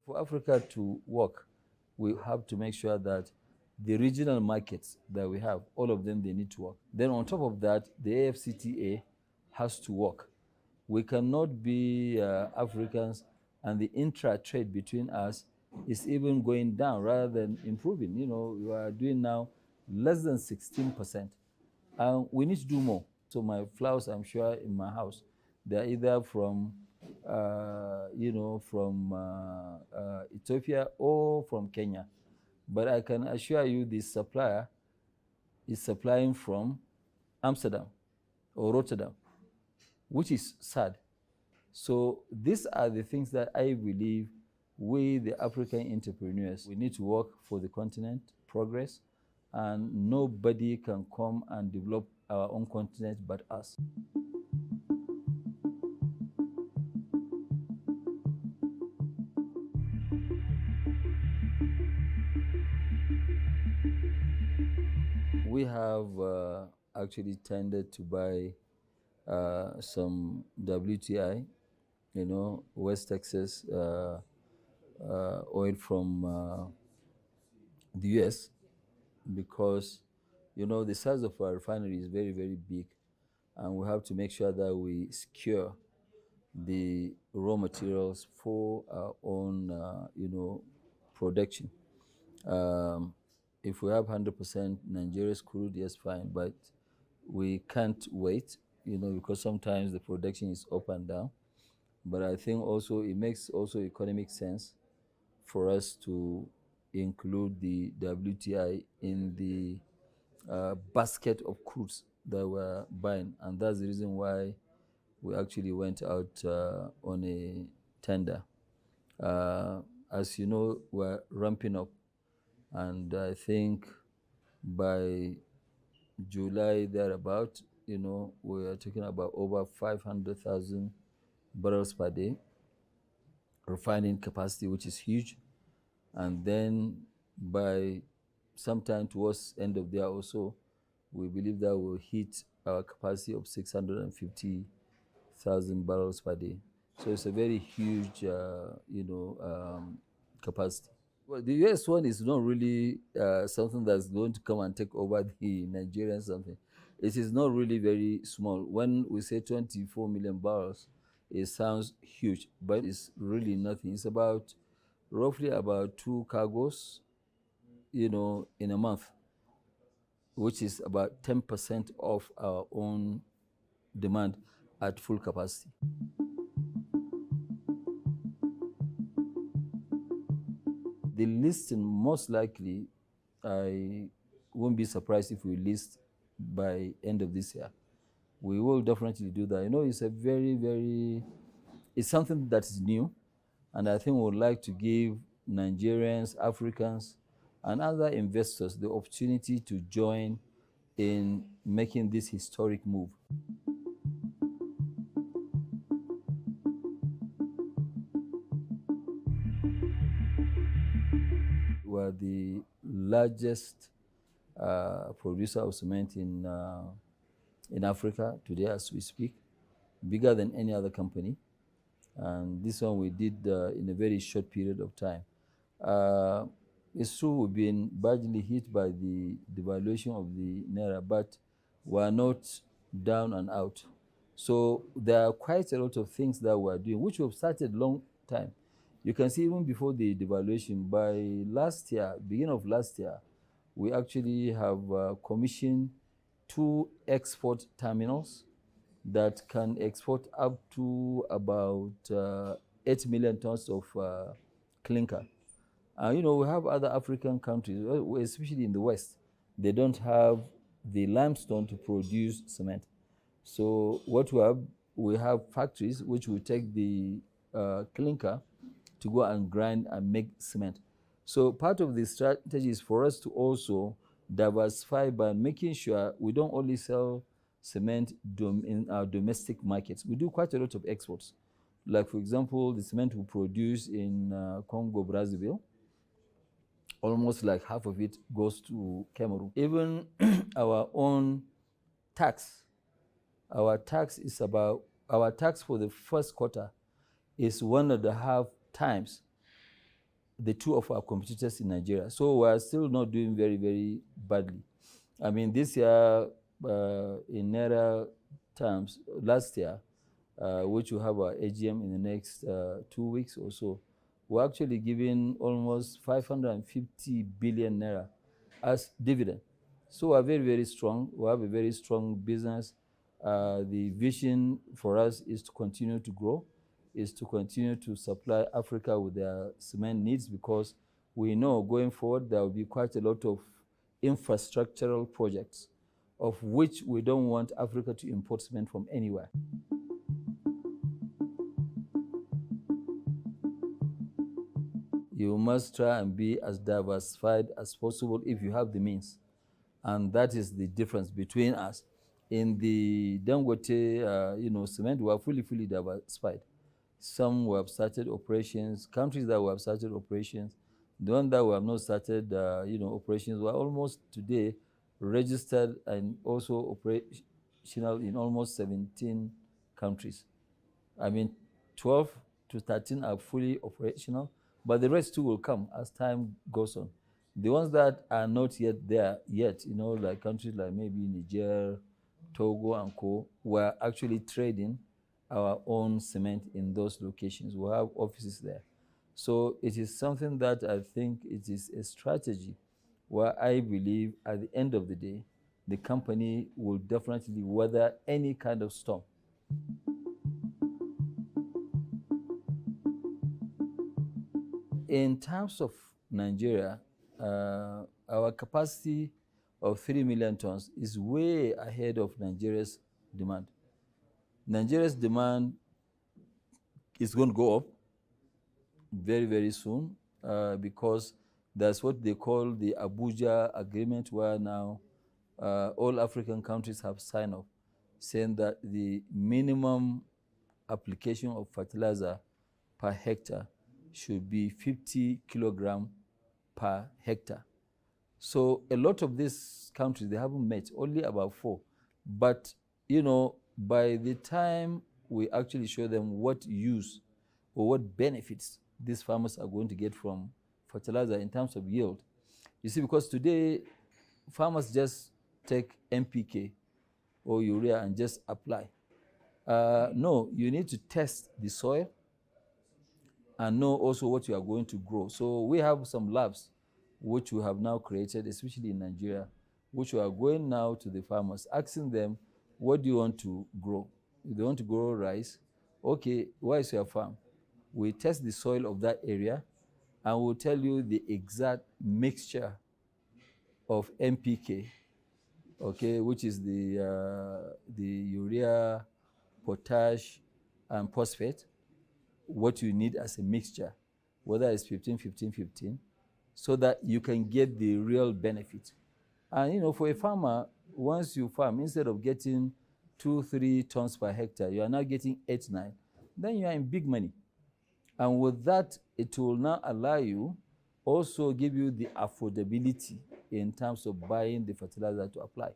For Africa to work, we have to make sure that the regional markets that we have, all of them, they need to work. Then on top of that, the AFCTA has to work. We cannot be Africans and the intra-trade between us is even going down rather than improving. You know, we are doing now less than 16%. And we need to do more. So my flowers, I'm sure, in my house, they're either from, Ethiopia or from Kenya. But I can assure you the supplier is supplying from Amsterdam or Rotterdam, which is sad. So these are the things that I believe we, the African entrepreneurs, we need to work for the continent progress, and nobody can come and develop our own continent but us. We have actually tended to buy some WTI, West Texas oil from the US, because the size of our refinery is very, very big, and we have to make sure that we secure the raw materials for our own production. If we have 100% Nigeria's crude, yes, fine, but we can't wait, because sometimes the production is up and down. But I think also it makes also economic sense for us to include the WTI in the basket of crudes that we're buying. And that's the reason why we actually went out on a tender. As you know, we're ramping up. And I think by July, thereabout, we are talking about over 500,000 barrels per day refining capacity, which is huge. And then by sometime towards end of the year or so, we believe that we'll hit our capacity of 650,000 barrels per day. So it's a very huge, capacity. Well, the US one is not really something that's going to come and take over the Nigerian something. It is not really very small. When we say 24 million barrels, it sounds huge, but it's really nothing. It's about roughly about 2 cargoes, in a month, which is about 10% of our own demand at full capacity. The listing, most likely, I won't be surprised if we list by end of this year. We will definitely do that. It's a very, very, it's something that is new, and I think we would like to give Nigerians, Africans, and other investors the opportunity to join in making this historic move. We are the largest producer of cement in Africa today as we speak, bigger than any other company. And this one we did in a very short period of time. It's true we've been badly hit by the devaluation of the naira, but we're not down and out. So there are quite a lot of things that we're doing, which we've started long time. You can see even before the devaluation, by last year, beginning of last year, we actually have commissioned 2 export terminals that can export up to about 8 million tons of clinker. We have other African countries, especially in the West, they don't have the limestone to produce cement. So what we have factories which will take the clinker to go and grind and make cement. So part of the strategy is for us to also diversify by making sure we don't only sell cement in our domestic markets. We do quite a lot of exports. Like, for example, the cement we produce in Congo, Brazzaville, almost like half of it goes to Cameroon. Even our own tax, our tax for the first quarter is 1.5 times the two of our competitors in Nigeria. So we are still not doing very, very badly. I mean, this year, in naira terms, last year, which will have our AGM in the next 2 weeks or so, we're actually giving almost 550 billion naira as dividend. So we're very, very strong. We have a very strong business. The vision for us is to continue to grow, is to continue to supply Africa with their cement needs, because we know going forward there will be quite a lot of infrastructural projects of which we don't want Africa to import cement from anywhere. You must try and be as diversified as possible if you have the means. And that is the difference between us. In the Dangote, cement, we are fully diversified. Some who have started operations, countries that we have started operations, the one that we have not started, operations, we are almost today registered and also operational in almost 17 countries. I mean, 12 to 13 are fully operational, but the rest too will come as time goes on. The ones that are not yet there like countries like maybe Niger, Togo and Co, we're actually trading our own cement in those locations. We have offices there. So it is something that I think it is a strategy where I believe at the end of the day, the company will definitely weather any kind of storm. In terms of Nigeria, our capacity of 3 million tons is way ahead of Nigeria's demand. Nigeria's demand is going to go up very, very soon because that's what they call the Abuja Agreement, where now all African countries have signed up, saying that the minimum application of fertilizer per hectare should be 50 kilogram per hectare. So a lot of these countries, they haven't met, only about 4. But, by the time we actually show them what use or what benefits these farmers are going to get from fertilizer in terms of yield, you see, because today farmers just take NPK or urea and just apply. No, you need to test the soil and know also what you are going to grow. So we have some labs which we have now created, especially in Nigeria, which we are going now to the farmers, asking them, what do you want to grow? If they want to grow rice, okay, where is your farm? We test the soil of that area and we'll tell you the exact mixture of NPK, okay, which is the urea, potash, and phosphate, what you need as a mixture, whether it's 15-15-15, so that you can get the real benefit. And for a farmer, once you farm, instead of getting 2-3 tons per hectare, you are now getting 8-9. Then you are in big money. And with that, it will now allow you, also give you the affordability in terms of buying the fertilizer to apply.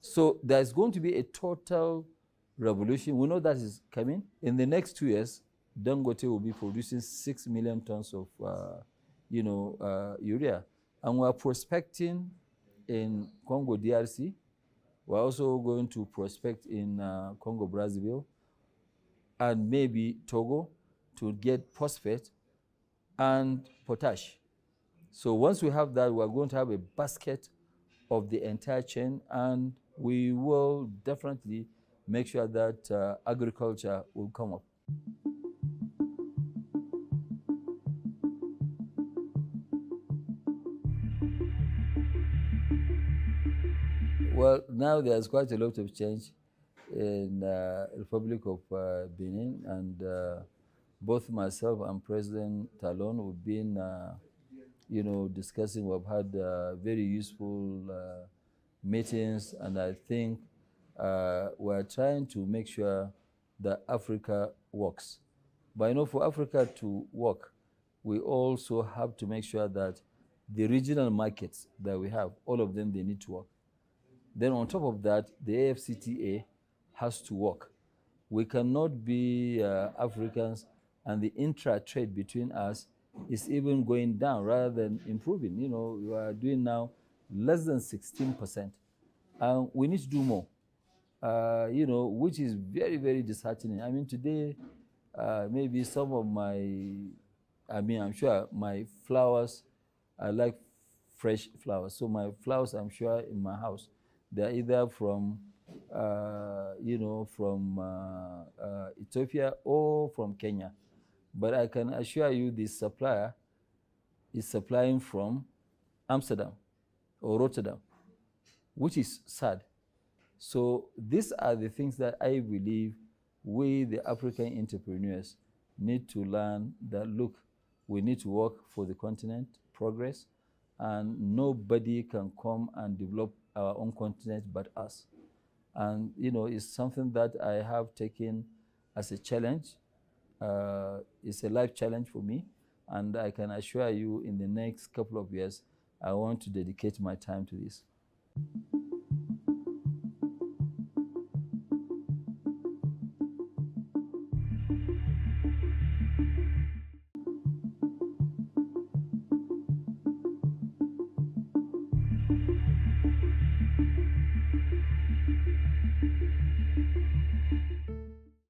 So there's going to be a total revolution. We know that is coming. In the next 2 years, Dangote will be producing 6 million tons of urea. And we're prospecting in Congo DRC. We're also going to prospect in Congo Brazzaville and maybe Togo to get phosphate and potash. So once we have that, we're going to have a basket of the entire chain, and we will definitely make sure that agriculture will come up. Well, now there's quite a lot of change in the Republic of Benin, and both myself and President Talon, we've been, discussing. We've had very useful meetings, and I think we're trying to make sure that Africa works. But for Africa to work, we also have to make sure that the regional markets that we have, all of them, they need to work. Then on top of that, the AFCTA has to work. We cannot be Africans and the intra-trade between us is even going down rather than improving. You know, we are doing now less than 16%. And we need to do more, you know, which is very, very disheartening. I mean, today, maybe some of I'm sure my flowers, I like fresh flowers. So my flowers, I'm sure in my house, they're either from, you know, from Ethiopia or from Kenya. But I can assure you this supplier is supplying from Amsterdam or Rotterdam, which is sad. So these are the things that I believe we, the African entrepreneurs, need to learn that, look, we need to work for the continent progress, and nobody can come and develop our own continent but us. And, you know, it's something that I have taken as a challenge. It's a life challenge for me. And I can assure you in the next couple of years, I want to dedicate my time to this.